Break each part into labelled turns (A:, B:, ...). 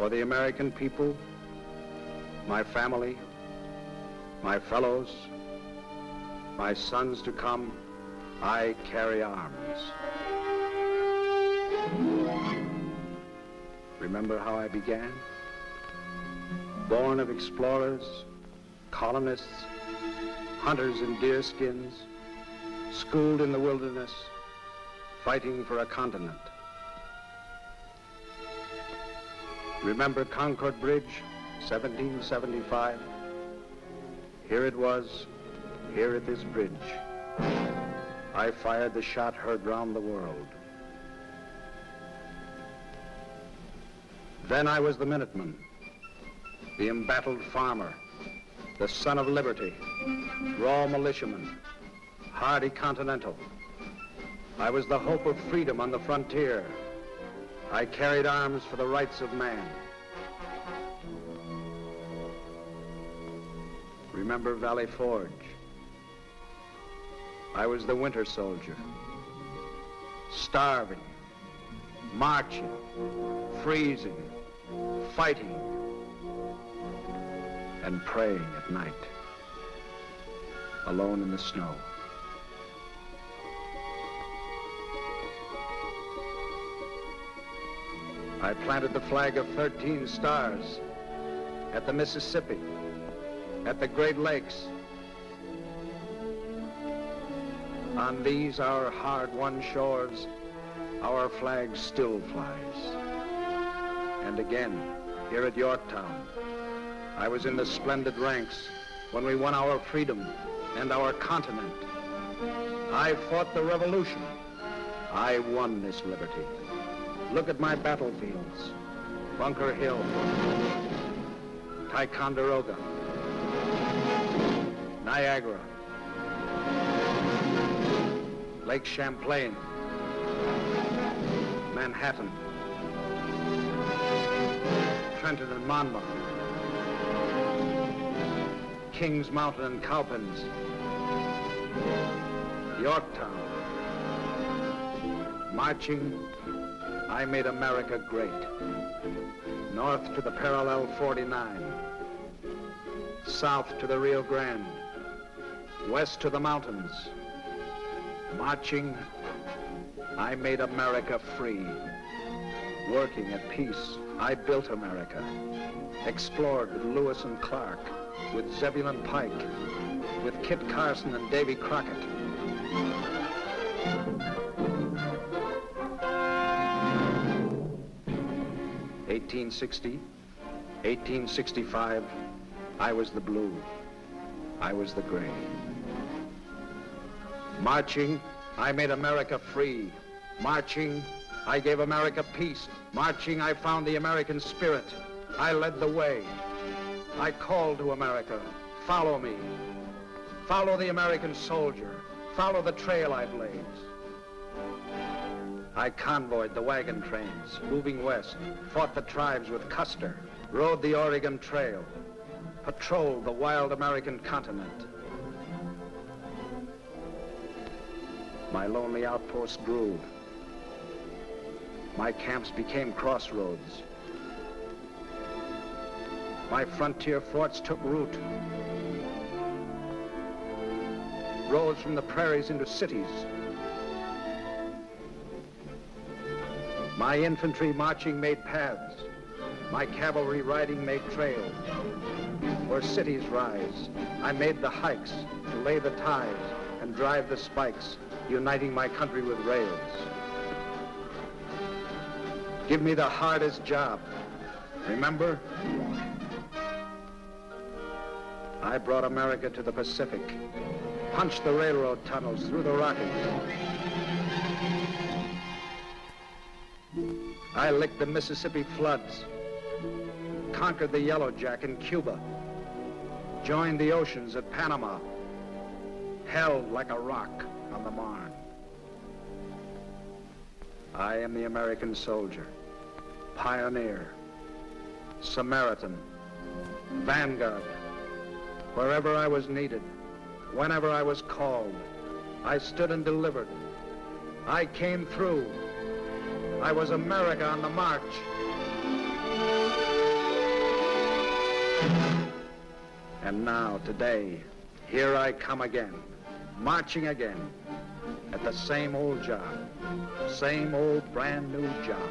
A: For the American people, my family, my fellows, my sons to come, I carry arms. Remember how I began? Born of explorers, colonists, hunters in deerskins, schooled in the wilderness, fighting for a continent. Remember Concord Bridge, 1775? Here it was, here at this bridge. I fired the shot heard round the world. Then I was the Minuteman, the embattled farmer, the son of liberty, raw militiaman, hardy continental. I was the hope of freedom on the frontier. I carried arms for the rights of man. Remember Valley Forge? I was the winter soldier, starving, marching, freezing, fighting, and praying at night, alone in the snow. I planted the flag of 13 stars at the Mississippi, at the Great Lakes. On these, our hard-won shores, our flag still flies. And again, here at Yorktown, I was in the splendid ranks when we won our freedom and our continent. I fought the revolution. I won this liberty. Look at my battlefields: Bunker Hill, Ticonderoga, Niagara, Lake Champlain, Manhattan, Trenton and Monmouth, Kings Mountain and Cowpens, Yorktown. Marching, I made America great. North to the parallel 49, south to the Rio Grande, west to the mountains. Marching, I made America free. Working at peace, I built America. Explored with Lewis and Clark, with Zebulon Pike, with Kit Carson and Davy Crockett. (1860), 1865, I was the blue, I was the gray. Marching, I made America free. Marching, I gave America peace. Marching, I found the American spirit. I led the way. I called to America, follow me. Follow the American soldier. Follow the trail I blazed. I convoyed the wagon trains, moving west, fought the tribes with Custer, rode the Oregon Trail, patrolled the wild American continent. My lonely outposts grew. My camps became crossroads. My frontier forts took root. Rose from the prairies into cities. My infantry marching made paths. My cavalry riding made trails. Where cities rise, I made the hikes to lay the ties and drive the spikes, uniting my country with rails. Give me the hardest job. Remember? I brought America to the Pacific, punched the railroad tunnels through the Rockies. I licked the Mississippi floods, conquered the Yellowjack in Cuba, joined the oceans at Panama, held like a rock on the Marne. I am the American soldier, pioneer, Samaritan, vanguard. Wherever I was needed, whenever I was called, I stood and delivered. I came through. I was America on the march. And now, today, here I come again, marching again, at the same old job, same old brand new job.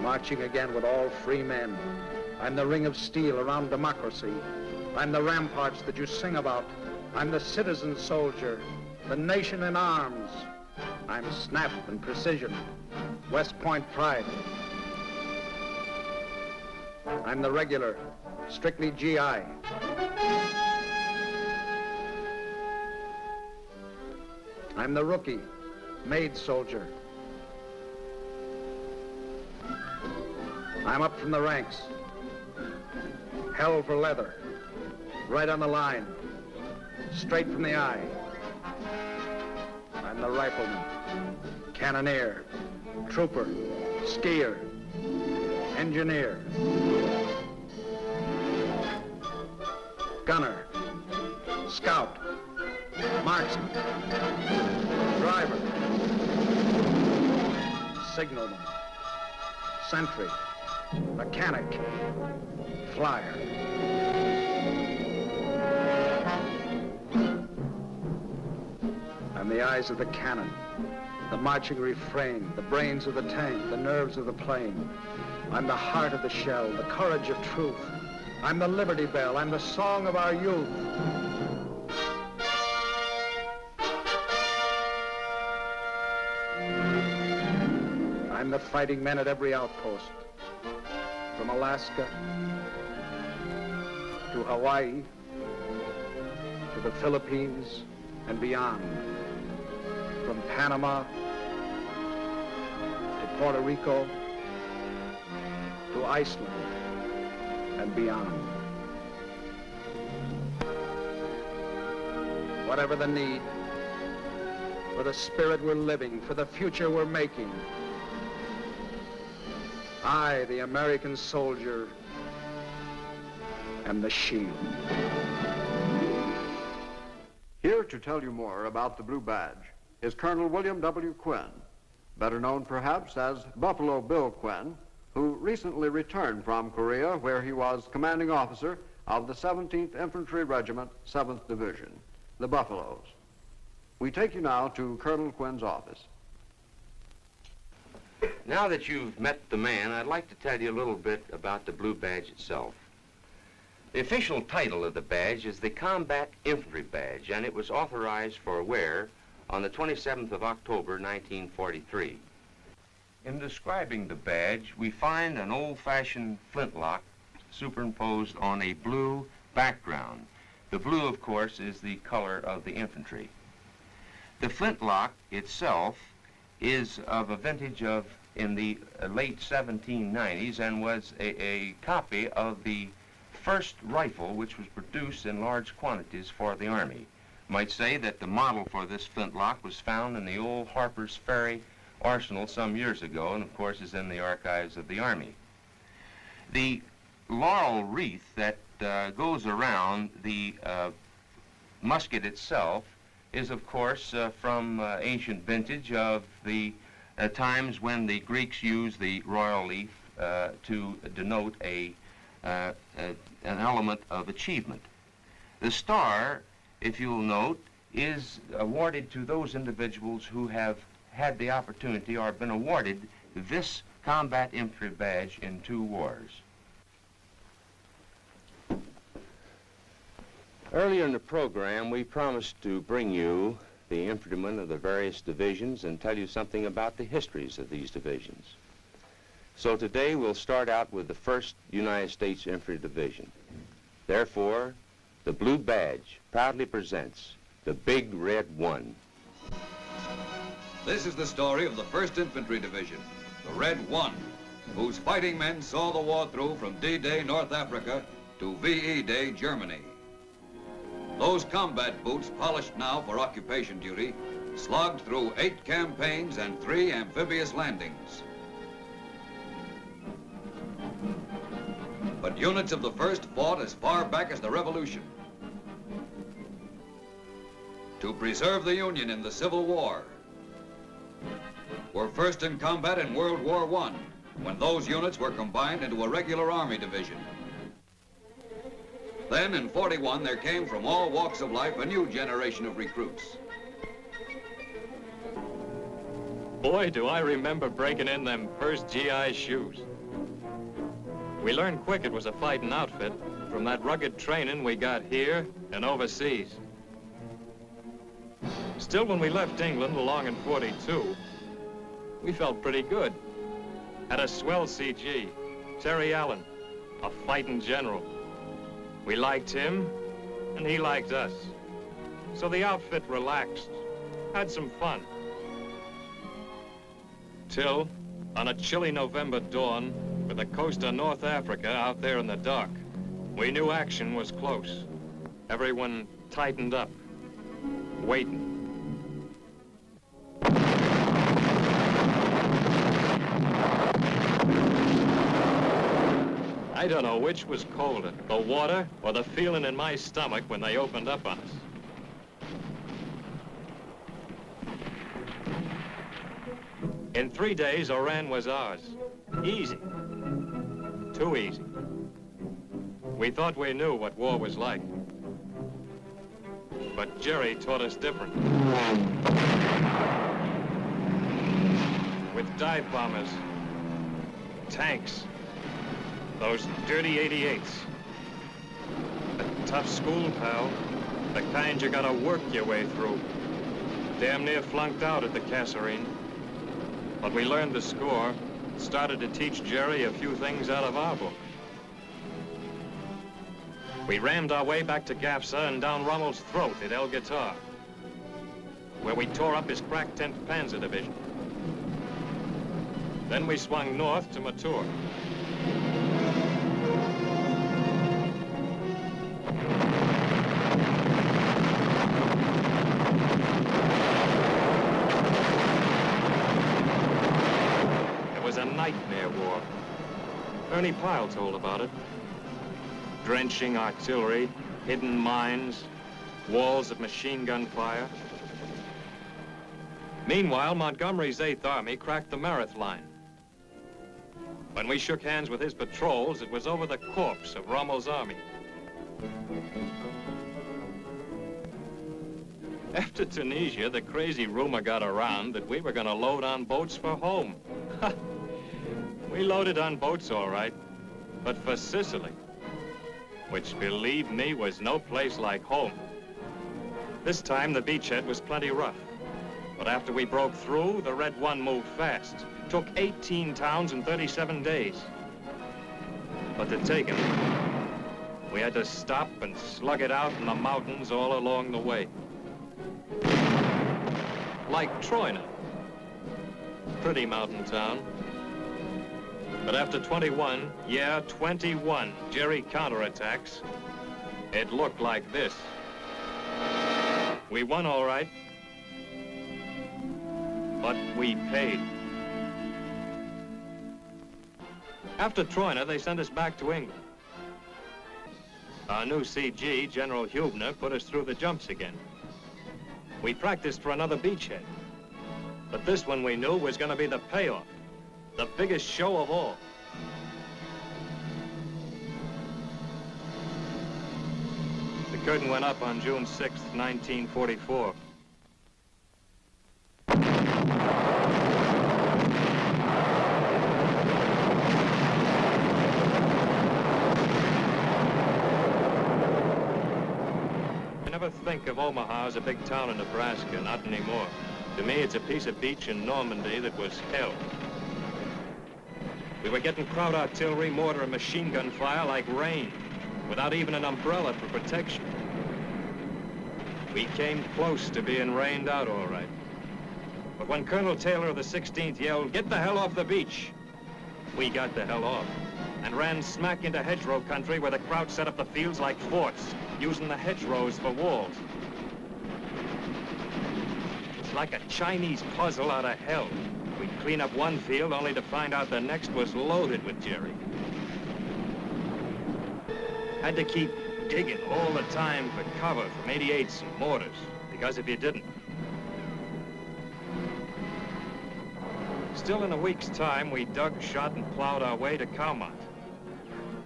A: Marching again with all free men. I'm the ring of steel around democracy. I'm the ramparts that you sing about. I'm the citizen soldier, the nation in arms. I'm snap and precision, West Point pride. I'm the regular, strictly GI. I'm the rookie, maid soldier. I'm up from the ranks. Hell for leather, right on the line, straight from the eye. I'm the rifleman, cannoneer, trooper, skier, engineer, gunner, scout, marksman, driver, signalman, sentry, mechanic, flyer. I'm the eyes of the cannon, the marching refrain, the brains of the tank, the nerves of the plane. I'm the heart of the shell, the courage of truth. I'm the Liberty Bell, I'm the song of our youth. I'm the fighting men at every outpost, from Alaska to Hawaii, to the Philippines and beyond, from Panama to Puerto Rico to Iceland and beyond. Whatever the need, for the spirit we're living, for the future we're making, I, the American soldier, am the shield.
B: Here to tell you more about the Blue Badge is Colonel William W. Quinn, better known perhaps as Buffalo Bill Quinn, who recently returned from Korea, where he was commanding officer of the 17th Infantry Regiment, 7th Division, the Buffaloes. We take you now to Colonel Quinn's office.
C: Now that you've met the man, I'd like to tell you a little bit about the Blue Badge itself. The official title of the badge is the Combat Infantry Badge, and it was authorized for wear on the 27th of October, 1943. In describing the badge, we find an old-fashioned flintlock superimposed on a blue background. The blue, of course, is the color of the infantry. The flintlock itself is of a vintage of in the late 1790s and was a copy of the first rifle which was produced in large quantities for the Army. Might say that the model for this flintlock was found in the old Harper's Ferry arsenal some years ago, and of course is in the archives of the Army. The laurel wreath that goes around the musket itself is of course from ancient vintage of the times when the Greeks used the royal leaf to denote an element of achievement. The star, if you'll note, is awarded to those individuals who have had the opportunity or been awarded this combat infantry badge in 2 wars. Earlier in the program, we promised to bring you the infantrymen of the various divisions and tell you something about the histories of these divisions. So today we'll start out with the 1st United States Infantry Division. Therefore, the Blue Badge proudly presents the Big Red One.
D: This is the story of the 1st Infantry Division, the Red One, whose fighting men saw the war through from D-Day North Africa to VE Day Germany. Those combat boots, polished now for occupation duty, slogged through 8 campaigns and 3 amphibious landings. But units of the 1st fought as far back as the Revolution to preserve the Union in the Civil War. Were first in combat in World War I, when those units were combined into a regular Army division. Then in 41, there came from all walks of life a new generation of recruits.
E: Boy, do I remember breaking in them first GI shoes. We learned quick it was a fighting outfit from that rugged training we got here and overseas. Still, when we left England along in 42, we felt pretty good. Had a swell CG, Terry Allen, a fighting general. We liked him, and he liked us. So the outfit relaxed, had some fun. Till, on a chilly November dawn, with the coast of North Africa out there in the dark, we knew action was close. Everyone tightened up, waiting. I don't know which was colder, the water or the feeling in my stomach when they opened up on us. In 3 days, Oran was ours. Easy. Too easy. We thought we knew what war was like. But Jerry taught us different. With dive bombers, tanks, those dirty 88s. A tough school, pal. The kind you gotta work your way through. Damn near flunked out at the Kasserine. But we learned the score, started to teach Jerry a few things out of our book. We rammed our way back to Gafsa and down Rommel's throat at El Guitar, where we tore up his crack 10th Panzer Division. Then we swung north to Matur. Nightmare war. Ernie Pyle told about it. Drenching artillery, hidden mines, walls of machine gun fire. Meanwhile, Montgomery's 8th Army cracked the Mareth line. When we shook hands with his patrols, it was over the corpse of Rommel's army. After Tunisia, the crazy rumor got around that we were going to load on boats for home. We loaded on boats, all right, but for Sicily, which, believe me, was no place like home. This time, the beachhead was plenty rough. But after we broke through, the Red One moved fast. Took 18 towns in 37 days. But to take it, we had to stop and slug it out in the mountains all along the way. Like Troina. Pretty mountain town. But after 21, yeah, 21 Jerry counterattacks, it looked like this. We won all right, but we paid. After Troina, they sent us back to England. Our new CG, General Hubner, put us through the jumps again. We practiced for another beachhead, but this one we knew was going to be the payoff. The biggest show of all. The curtain went up on June 6th, 1944. I never think of Omaha as a big town in Nebraska, not anymore. To me, it's a piece of beach in Normandy that was hell. We were getting crowd artillery, mortar, and machine gun fire like rain, without even an umbrella for protection. We came close to being rained out, all right. But when Colonel Taylor of the 16th yelled, "Get the hell off the beach," we got the hell off and ran smack into hedgerow country where the crowd set up the fields like forts, using the hedgerows for walls. It's like a Chinese puzzle out of hell. We'd clean up one field only to find out the next was loaded with Jerry. Had to keep digging all the time for cover from 88s and mortars, because if you didn't... Still in a week's time, we dug, shot, and plowed our way to Calmont.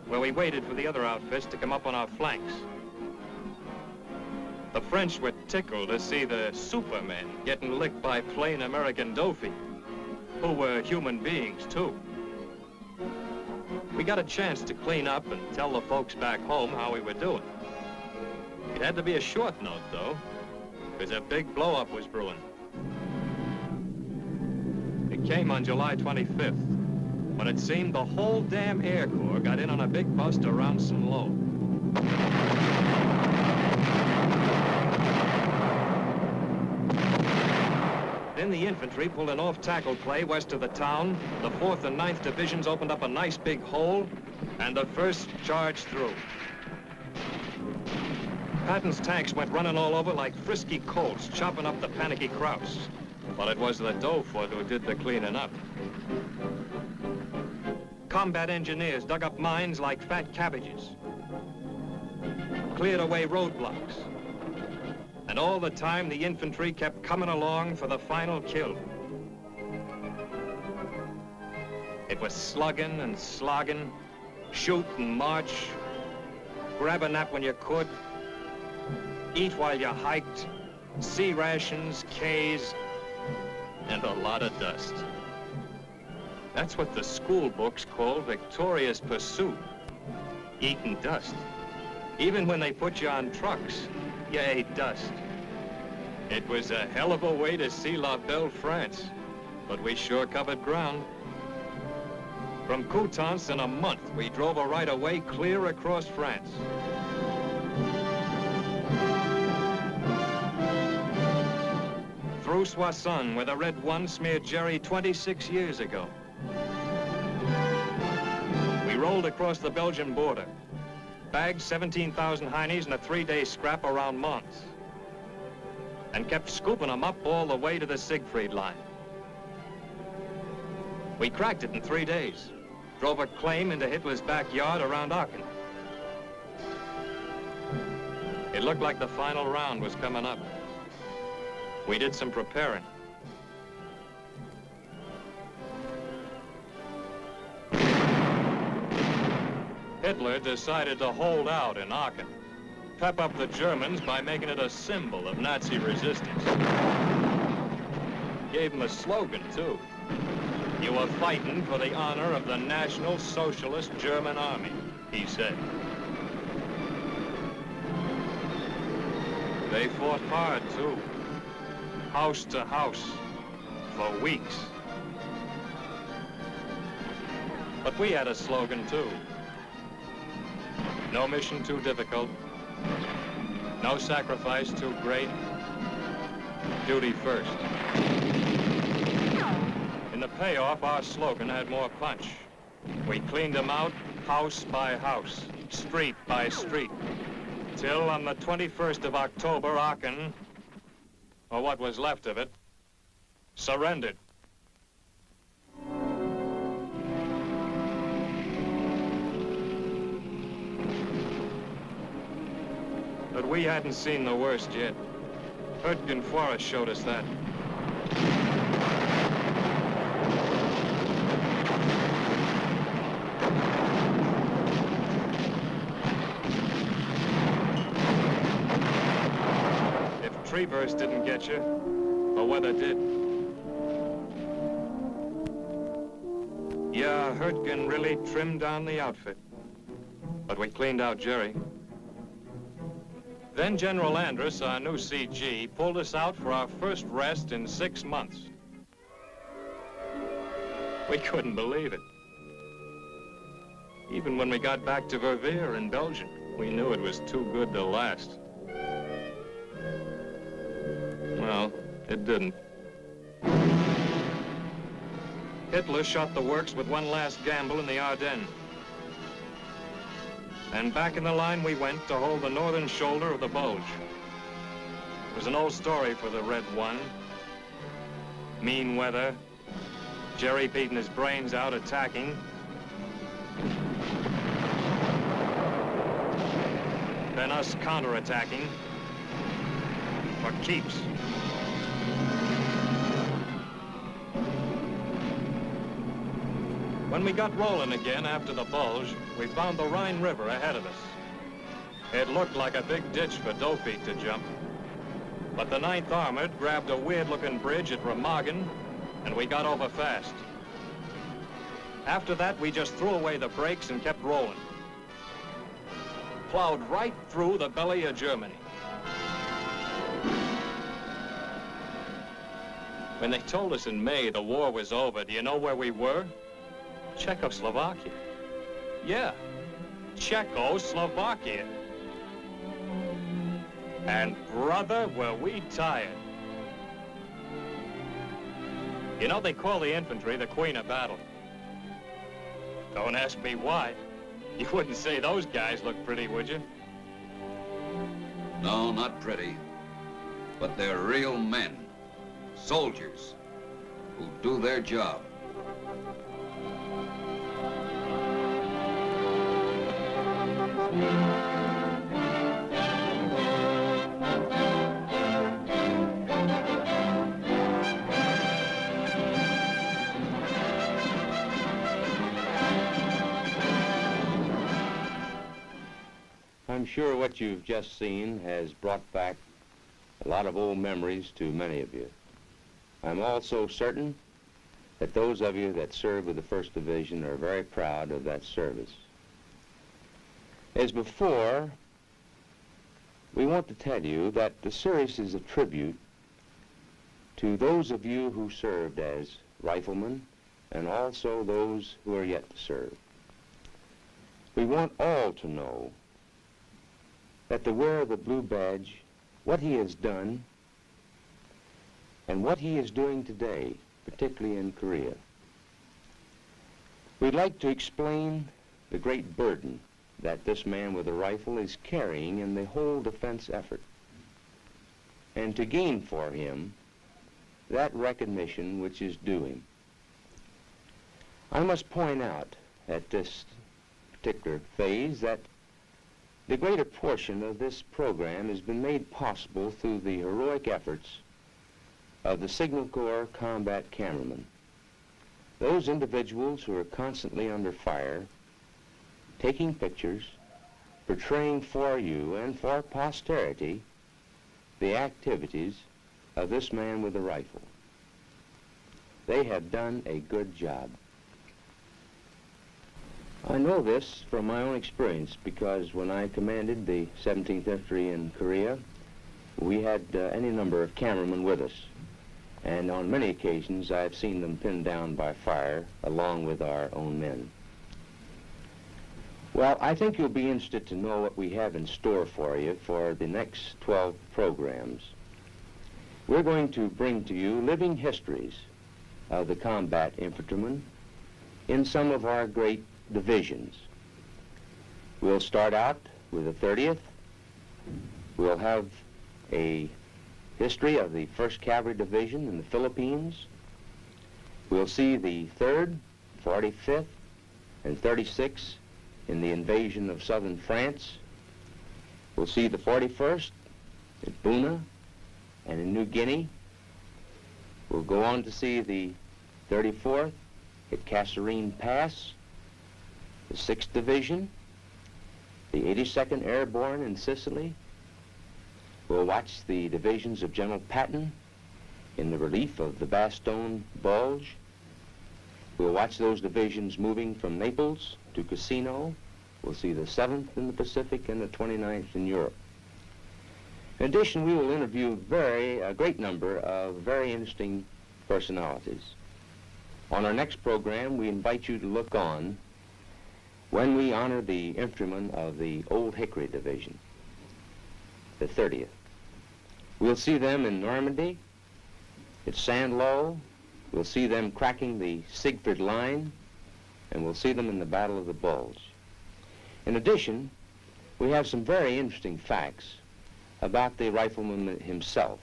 E: where we waited for the other outfits to come up on our flanks. The French were tickled to see the supermen getting licked by plain American doughy, who were human beings, too. We got a chance to clean up and tell the folks back home how we were doing. It had to be a short note, though, because a big blow-up was brewing. It came on July 25th, when it seemed the whole damn Air Corps got in on a big bust around some low. Then the infantry pulled an off-tackle play west of the town. The 4th and 9th Divisions opened up a nice big hole, and the 1st charged through. Patton's tanks went running all over like frisky colts, chopping up the panicky Krauts. But it was the Doughfoot who did the cleaning up. Combat engineers dug up mines like fat cabbages, cleared away roadblocks. And all the time, the infantry kept coming along for the final kill. It was slugging and slogging, shoot and march, grab a nap when you could, eat while you hiked, C rations, Ks, and a lot of dust. That's what the school books call victorious pursuit, eating dust. Even when they put you on trucks, you ate dust. It was a hell of a way to see La Belle France, but we sure covered ground. From Coutances in a month, we drove a right-of-way clear across France. Through Soissons, where the Red One smeared Jerry 26 years ago. We rolled across the Belgian border, bagged 17,000 Heinies in a 3-day scrap around Mons, and kept scooping them up all the way to the Siegfried line. We cracked it in 3 days, drove a claim into Hitler's backyard around Aachen. It looked like the final round was coming up. We did some preparing. Hitler decided to hold out in Aachen, pep up the Germans by making it a symbol of Nazi resistance. Gave them a slogan, too. You were fighting for the honor of the National Socialist German Army, he said. They fought hard, too. House to house, for weeks. But we had a slogan, too. No mission too difficult. No sacrifice too great. Duty first. In the payoff, our slogan had more punch. We cleaned them out house by house, street by street, till on the 21st of October, Aachen, or what was left of it, surrendered. But we hadn't seen the worst yet. Hurtgen Forrest showed us that. If tree burst didn't get you, the weather did. Yeah, Hurtgen really trimmed down the outfit. But we cleaned out Jerry. Then General Andrus, our new CG, pulled us out for our first rest in 6 months. We couldn't believe it. Even when we got back to Verviers in Belgium, we knew it was too good to last. Well, it didn't. Hitler shot the works with one last gamble in the Ardennes. And back in the line we went to hold the northern shoulder of the Bulge. It was an old story for the Red One. Mean weather, Jerry beating his brains out attacking. Then us counterattacking for keeps. When we got rolling again after the bulge, we found the Rhine River ahead of us. It looked like a big ditch for doe feet to jump. But the 9th Armored grabbed a weird-looking bridge at Remagen, and we got over fast. After that, we just threw away the brakes and kept rolling. Plowed right through the belly of Germany. When they told us in May the war was over, do you know where we were? Czechoslovakia. Yeah, Czechoslovakia. And brother, were we tired. You know, they call the infantry the queen of battle. Don't ask me why. You wouldn't say those guys look pretty, would you?
D: No, not pretty. But they're real men. Soldiers who do their job.
C: I'm sure what you've just seen has brought back a lot of old memories to many of you. I'm also certain that those of you that serve with the 1st Division are very proud of that service. As before, we want to tell you that the series is a tribute to those of you who served as riflemen and also those who are yet to serve. We want all to know that the wearer of the blue badge, what he has done and what he is doing today, particularly in Korea. We'd like to explain the great burden that this man with a rifle is carrying in the whole defense effort, and to gain for him that recognition which is due him. I must point out at this particular phase that the greater portion of this program has been made possible through the heroic efforts of the Signal Corps combat cameramen. Those individuals who are constantly under fire, taking pictures, portraying for you and for posterity the activities of this man with a rifle. They have done a good job. I know this from my own experience because when I commanded the 17th Infantry in Korea, we had any number of cameramen with us. And on many occasions, I've seen them pinned down by fire along with our own men. Well, I think you'll be interested to know what we have in store for you for the next 12 programs. We're going to bring to you living histories of the combat infantrymen in some of our great divisions. We'll start out with the 30th. We'll have a history of the 1st Cavalry Division in the Philippines. We'll see the 3rd, 45th, and 36th in the invasion of southern France. We'll see the 41st at Buna and in New Guinea. We'll go on to see the 34th at Kasserine Pass, the 6th Division, the 82nd Airborne in Sicily. We'll watch the divisions of General Patton in the relief of the Bastogne Bulge. We'll watch those divisions moving from Naples to Cassino. We'll see the 7th in the Pacific and the 29th in Europe. In addition, we will interview a great number of very interesting personalities. On our next program, we invite you to look on when we honor the infantrymen of the Old Hickory Division, the 30th. We'll see them in Normandy, at Saint-Lô. We'll see them cracking the Siegfried Line, and we'll see them in the Battle of the Bulge. In addition, we have some very interesting facts about the rifleman himself,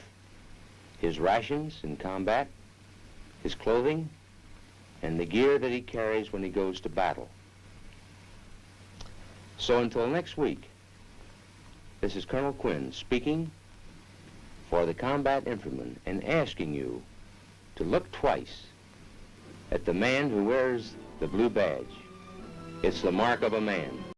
C: his rations in combat, his clothing, and the gear that he carries when he goes to battle. So until next week, this is Colonel Quinn speaking for the combat infantryman and asking you to look twice at the man who wears the blue badge. It's the mark of a man.